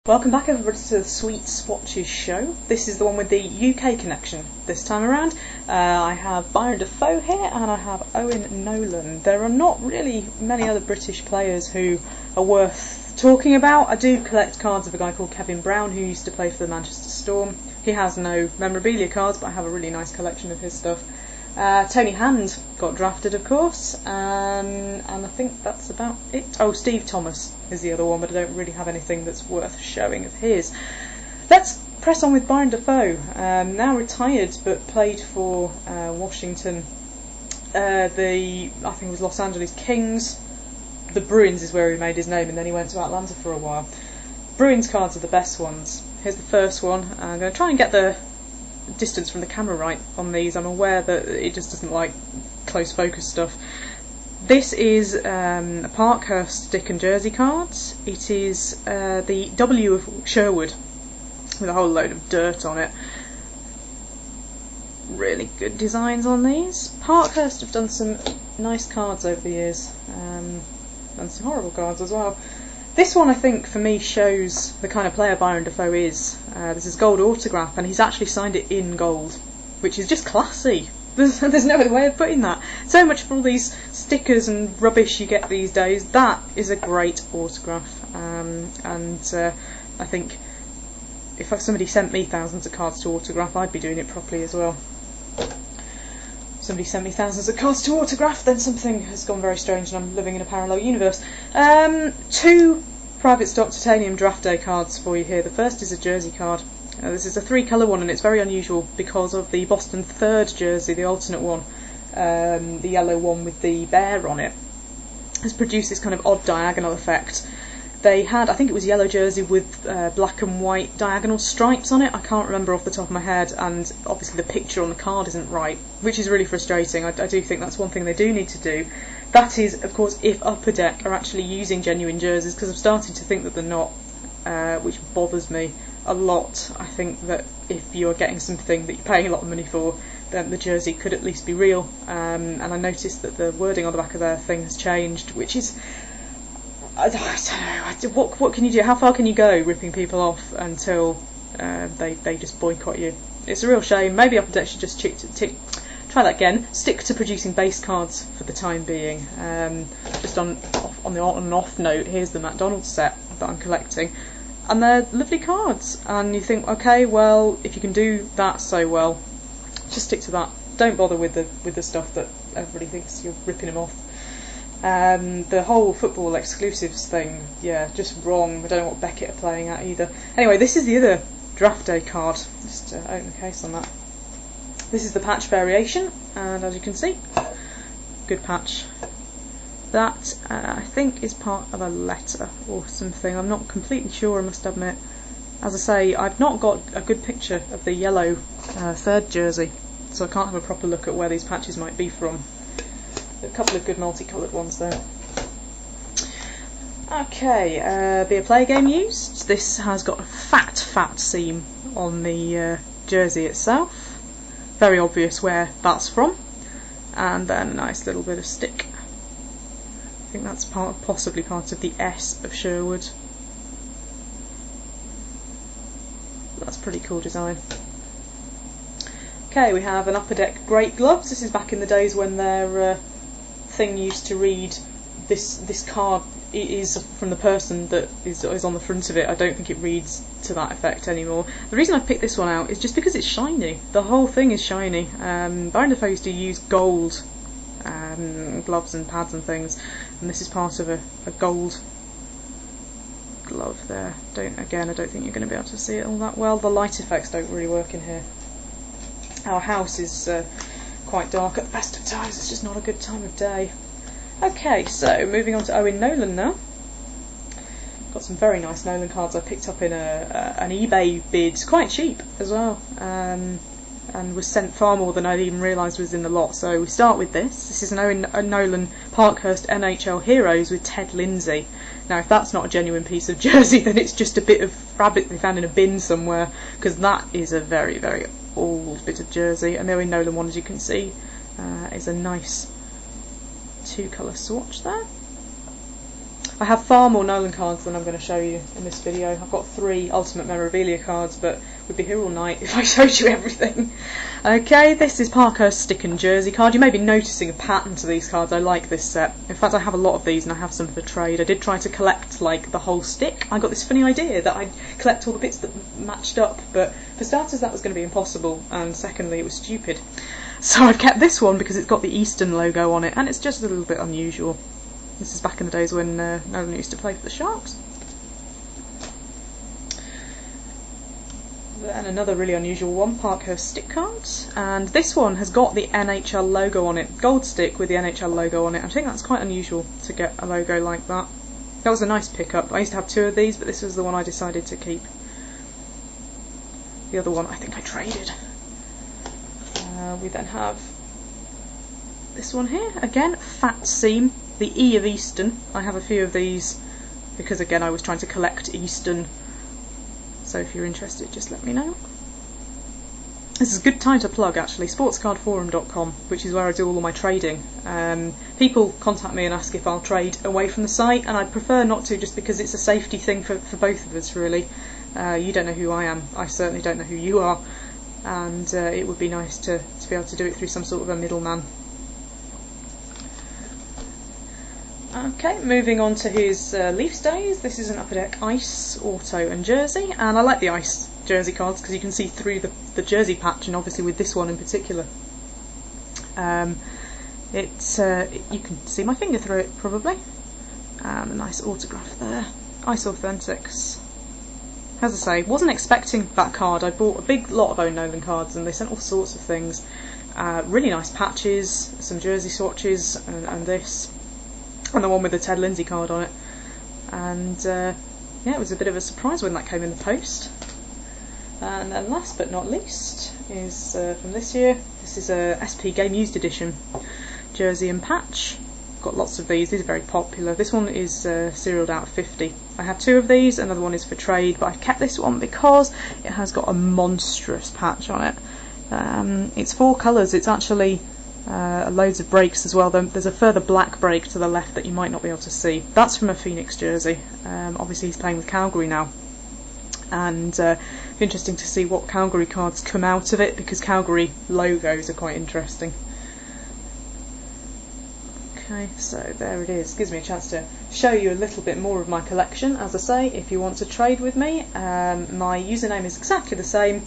Welcome back everybody to the Sweet Swatches show. This is the one with the UK connection this time around. I have Byron Defoe here and I have Owen Nolan. There are not really many other British players who are worth talking about. I do collect cards of a guy called Kevin Brown who used to play for the Manchester Storm. He has no memorabilia cards, but I have a really nice collection of his stuff. Tony Hand got drafted, of course, and I think that's about it. Oh, Steve Thomas is the other one, but I don't really have anything that's worth showing of his. Let's press on with Byron Defoe, now retired but played for Washington, I think it was Los Angeles Kings. The Bruins is where he made his name, and then he went to Atlanta for a while. Bruins cards are the best ones. Here's the first one. I'm going to try and get the distance from the camera right on these. I'm aware that it just doesn't like close focus stuff. This is a Parkhurst stick and jersey cards. It is the W of Sherwood with a whole load of dirt on it. Really good designs on these. Parkhurst have done some nice cards over the years, and some horrible cards as well. This one, I think, for me, shows the kind of player Byron Defoe is. This is gold autograph, and he's actually signed it in gold, which is just classy. There's no other way of putting that. So much for all these stickers and rubbish you get these days. That is a great autograph, and I think if somebody sent me thousands of cards to autograph, I'd be doing it properly as well. If somebody sent me thousands of cards to autograph, then something has gone very strange and I'm living in a parallel universe. Two private stock titanium draft day cards for you here. The first is a jersey card. This is a 3-colour one, and it's very unusual because of the Boston 3rd jersey, the alternate one, the yellow one with the bear on it, has produced this kind of odd diagonal effect. They had, I think it was yellow jersey with black and white diagonal stripes on it. I can't remember off the top of my head, and obviously the picture on the card isn't right, which is really frustrating. I do think that's one thing they do need to do. That is, of course, if Upper Deck are actually using genuine jerseys, because I'm starting to think that they're not, which bothers me a lot. I think that if you're getting something that you're paying a lot of money for, then the jersey could at least be real. And I noticed that the wording on the back of their thing has changed, which is, I don't know, what can you do? How far can you go ripping people off until they just boycott you? It's a real shame. Maybe Upper Deck should just try that again. Stick to producing base cards for the time being. Just on the on and off note, here's the McDonald's set that I'm collecting, and they're lovely cards. And you think, okay, well, if you can do that so well, just stick to that. Don't bother with the stuff that everybody thinks you're ripping them off. The whole football exclusives thing, yeah, just wrong. I don't know what Beckett are playing at either. Anyway, this is the other draft day card. Just open the case on that. This is the patch variation, and as you can see, good patch. That, I think, is part of a letter or something. I'm not completely sure, I must admit. As I say, I've not got a good picture of the yellow 3rd jersey, so I can't have a proper look at where these patches might be from. A couple of good multicoloured ones there. Okay, be a play game used. This has got a fat seam on the jersey itself. Very obvious where that's from. And then a nice little bit of stick. I think that's possibly part of the S of Sherwood. That's a pretty cool design. Okay, we have an Upper Deck great gloves. This is back in the days when their thing used to read, this card is from the person that is on the front of it. I don't think it reads to that effect anymore. The reason I picked this one out is just because it's shiny. The whole thing is shiny. Byron Defoe used to use gold gloves and pads and things, and this is part of a gold glove there. I don't think you're going to be able to see it all that well. The light effects don't really work in here. Our house is quite dark at the best of times. It's just not a good time of day. Okay, so moving on to Owen Nolan now. Got some very nice Nolan cards I picked up in an eBay bid, quite cheap as well, and was sent far more than I'd even realised was in the lot. So we start with this. This is an Owen Nolan Parkhurst NHL Heroes with Ted Lindsay. Now, if that's not a genuine piece of jersey, then it's just a bit of fabric they found in a bin somewhere, because that is a very, very old bit of jersey. And the Owen Nolan one, as you can see, is a nice 2-colour swatch there. I have far more Nolan cards than I'm going to show you in this video. I've got 3 Ultimate Memorabilia cards, but we'd be here all night if I showed you everything. Okay, this is Parkhurst stick and jersey card. You may be noticing a pattern to these cards. I like this set. In fact, I have a lot of these and I have some for trade. I did try to collect like the whole stick. I got this funny idea that I'd collect all the bits that matched up, but for starters that was going to be impossible, and secondly it was stupid. So I've kept this one because it's got the Eastern logo on it, and it's just a little bit unusual. This is back in the days when Nolan used to play for the Sharks. Then another really unusual one, Parkhurst stick cards, and this one has got the NHL logo on it, gold stick with the NHL logo on it. I think that's quite unusual to get a logo like that. That was a nice pickup. I used to have 2 of these, but this was the one I decided to keep. The other one I think I traded. We then have this one here, again, fat seam, the E of Eastern. I have a few of these because again I was trying to collect Eastern, so if you're interested just let me know. This is a good time to plug actually, sportscardforum.com, which is where I do all of my trading. People contact me and ask if I'll trade away from the site, and I'd prefer not to, just because it's a safety thing for both of us really. You don't know who I am, I certainly don't know who you are, and it would be nice to be able to do it through some sort of a middleman. Okay, moving on to his Leafs days. This is an Upper Deck Ice, Auto and Jersey, and I like the Ice jersey cards because you can see through the jersey patch, and obviously with this one in particular. You can see my finger through it probably, and a nice autograph there. Ice Authentics. As I say, wasn't expecting that card. I bought a big lot of own Nolan cards and they sent all sorts of things. Really nice patches, some jersey swatches, and this. And the one with the Ted Lindsay card on it. And yeah, it was a bit of a surprise when that came in the post. And then last but not least is from this year. This is a SP Game Used Edition jersey and patch. Got lots of these are very popular. This one is serialled out 50. I have 2 of these, another one is for trade, but I've kept this one because it has got a monstrous patch on it. It's 4 colours, it's actually loads of breaks as well. There's a further black break to the left that you might not be able to see. That's from a Phoenix jersey. Obviously he's playing with Calgary now, and it's interesting to see what Calgary cards come out of it, because Calgary logos are quite interesting. Okay, so there it is. Gives me a chance to show you a little bit more of my collection. As I say, if you want to trade with me, my username is exactly the same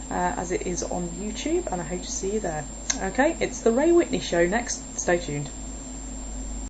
as it is on YouTube, and I hope to see you there. Okay, it's the Ray Whitney Show next. Stay tuned.